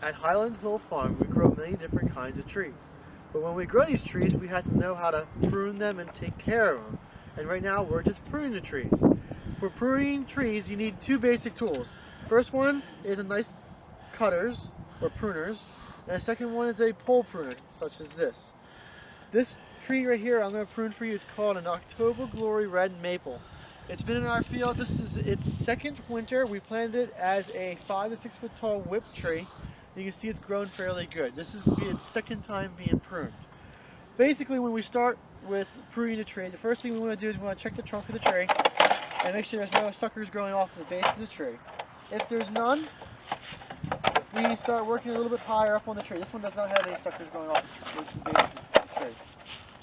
At Highland Hill Farm, we grow many different kinds of trees. But when we grow these trees, we have to know how to prune them and take care of them. And right now, we're just pruning the trees. For pruning trees, you need two basic tools. First one is a nice cutters, or pruners, and the second one is a pole pruner, such as this. This tree right here I'm going to prune for you is called an October Glory Red Maple. It's been in our field. This is its second winter. We planted it as a 5 to 6 foot tall whip tree. You can see it's grown fairly good. This is its second time being pruned. Basically, when we start with pruning the tree, the first thing we want to do is we want to check the trunk of the tree and make sure there's no suckers growing off the base of the tree. If there's none, we start working a little bit higher up on the tree. This one does not have any suckers going off the base of the tree.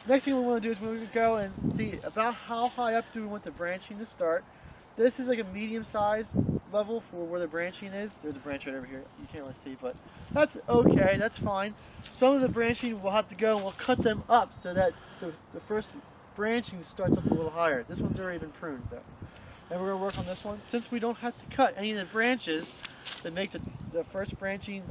Next thing we want to do is we're going to go and see about how high up do we want the branching to start. This is like a medium size level for where the branching is. There's a branch right over here. You can't really see, but that's okay. That's fine. Some of the branching we'll have to go and we'll cut them up so that the first branching starts up a little higher. This one's already been pruned though. And we're going to work on this one. Since we don't have to cut any of the branches that make the first branching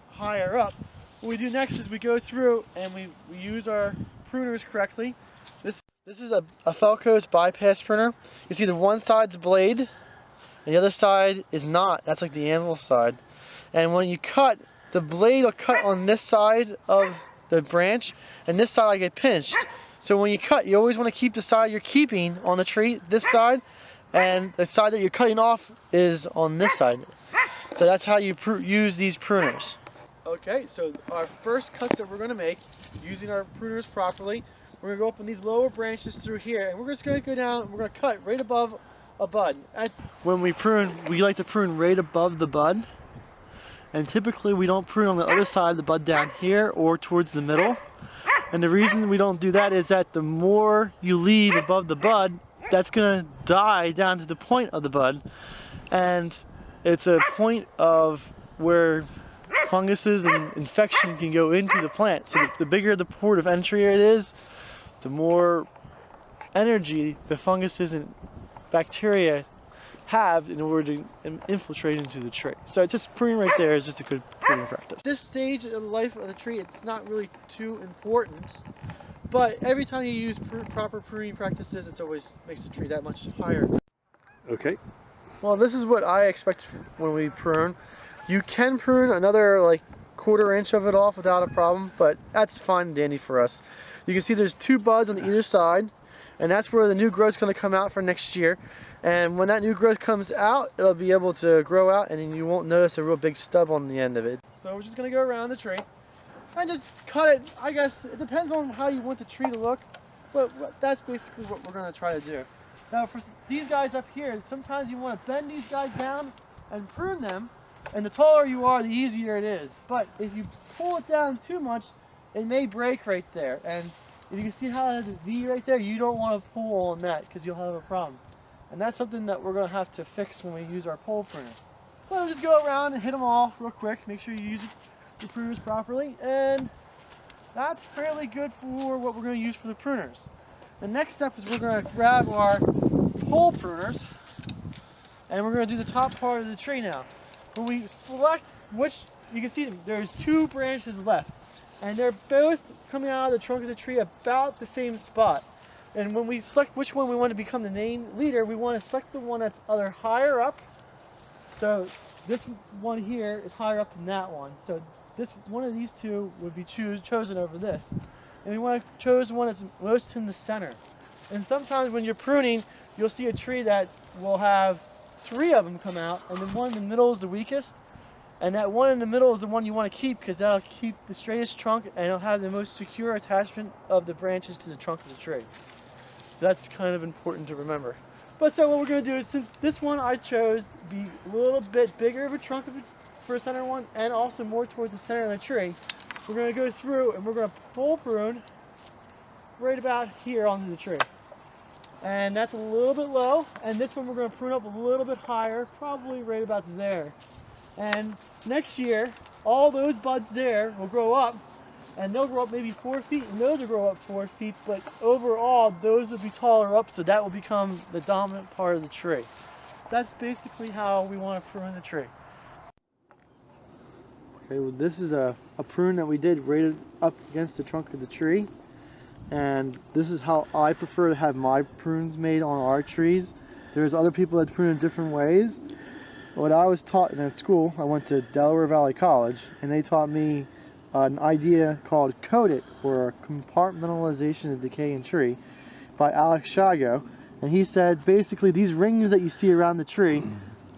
higher up, what we do next is we go through and we use our pruners correctly. This is a Felco's bypass pruner. You see the one side's blade and the other side is not. That's like the anvil side. And when you cut, the blade will cut on this side of the branch and this side will get pinched. So when you cut, you always want to keep the side you're keeping on the tree, this side, and the side that you're cutting off is on this side. So that's how you use these pruners. Okay, so our first cut that we're going to make, using our pruners properly, we're going to go up on these lower branches through here, and we're just going to go down, and we're going to cut right above a bud. When we prune, we like to prune right above the bud, and typically we don't prune on the other side of the bud down here or towards the middle. And the reason we don't do that is that the more you leave above the bud, that's going to die down to the point of the bud, and it's a point of where funguses and infection can go into the plant. So the bigger the port of entry it is, the more energy the funguses and bacteria have in order to infiltrate into the tree. So just pruning right there is just a good pruning practice. This stage of the life of the tree, it's not really too important, but every time you use proper pruning practices, it always makes the tree that much higher. Okay. Well, this is what I expect when we prune. You can prune another like 1/4 inch of it off without a problem, but that's fine and dandy for us. You can see there's 2 buds on either side, and that's where the new growth is going to come out for next year. And when that new growth comes out, it'll be able to grow out, and then you won't notice a real big stub on the end of it. So we're just going to go around the tree and just cut it. I guess it depends on how you want the tree to look, but that's basically what we're going to try to do. Now for these guys up here, sometimes you want to bend these guys down and prune them, and the taller you are, the easier it is. But if you pull it down too much, it may break right there. And if you can see how it has a V right there, you don't want to pull on that because you'll have a problem. And that's something that we're going to have to fix when we use our pole pruner. So we'll just go around and hit them all real quick. Make sure you use the pruners properly. And that's fairly good for what we're going to use for the pruners. The next step is we're going to grab our pole pruners and we're going to do the top part of the tree now. When we select which, you can see there's 2 branches left, and they're both coming out of the trunk of the tree about the same spot. And when we select which one we want to become the main leader, we want to select the one that's either higher up. So this one here is higher up than that one. So this one of these 2 would be chosen over this. And we want to choose one that's most in the center. And sometimes when you're pruning, you'll see a tree that will have 3 of them come out, and the one in the middle is the weakest, and that one in the middle is the one you want to keep because that'll keep the straightest trunk and it'll have the most secure attachment of the branches to the trunk of the tree. So that's kind of important to remember. But so what we're going to do is, since this one I chose to be a little bit bigger of a trunk for a center one and also more towards the center of the tree, we're going to go through and we're going to pole prune right about here onto the tree. And that's a little bit low, and this one we're going to prune up a little bit higher, probably right about there. And next year, all those buds there will grow up, and they'll grow up maybe 4 feet, and those will grow up 4 feet, but overall, those will be taller up, so that will become the dominant part of the tree. That's basically how we want to prune the tree. Okay, well this is a prune that we did right up against the trunk of the tree, and this is how I prefer to have my prunes made on our trees. There's other people that prune in different ways. What I was taught at school, I went to Delaware Valley College, and they taught me an idea called Code It, or Compartmentalization of Decay in Tree, by Alex Shago. And he said basically these rings that you see around the tree,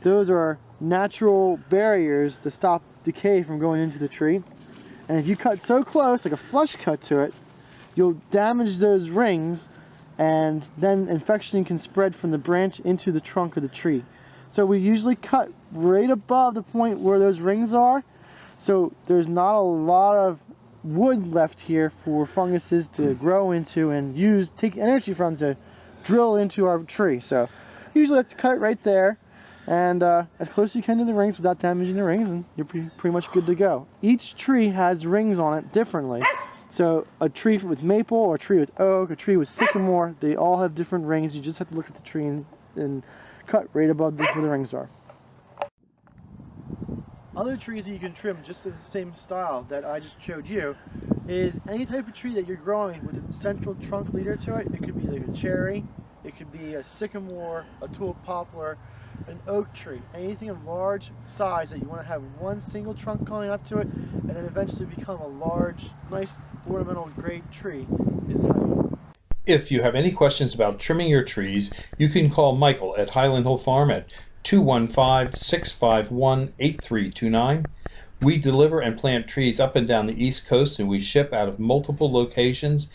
those are natural barriers to stop decay from going into the tree. And if you cut so close, like a flush cut to it, you'll damage those rings, and then infection can spread from the branch into the trunk of the tree. So we usually cut right above the point where those rings are, so there's not a lot of wood left here for funguses to grow into and take energy from to drill into our tree. So usually have to cut it right there, and as close as you can to the rings without damaging the rings, and you're pretty much good to go. Each tree has rings on it differently. So a tree with maple, or a tree with oak, a tree with sycamore, they all have different rings. You just have to look at the tree and cut right above where the rings are. Other trees that you can trim just in the same style that I just showed you is any type of tree that you're growing with a central trunk leader to it. It could be like a cherry, it could be a sycamore, a tulip poplar, an oak tree. Anything of large size that you want to have one single trunk going up to it and then eventually become a large, nice ornamental great tree is how. If you have any questions about trimming your trees, you can call Michael at Highland Hill Farm at 215-651-8329. We deliver and plant trees up and down the East Coast, and we ship out of multiple locations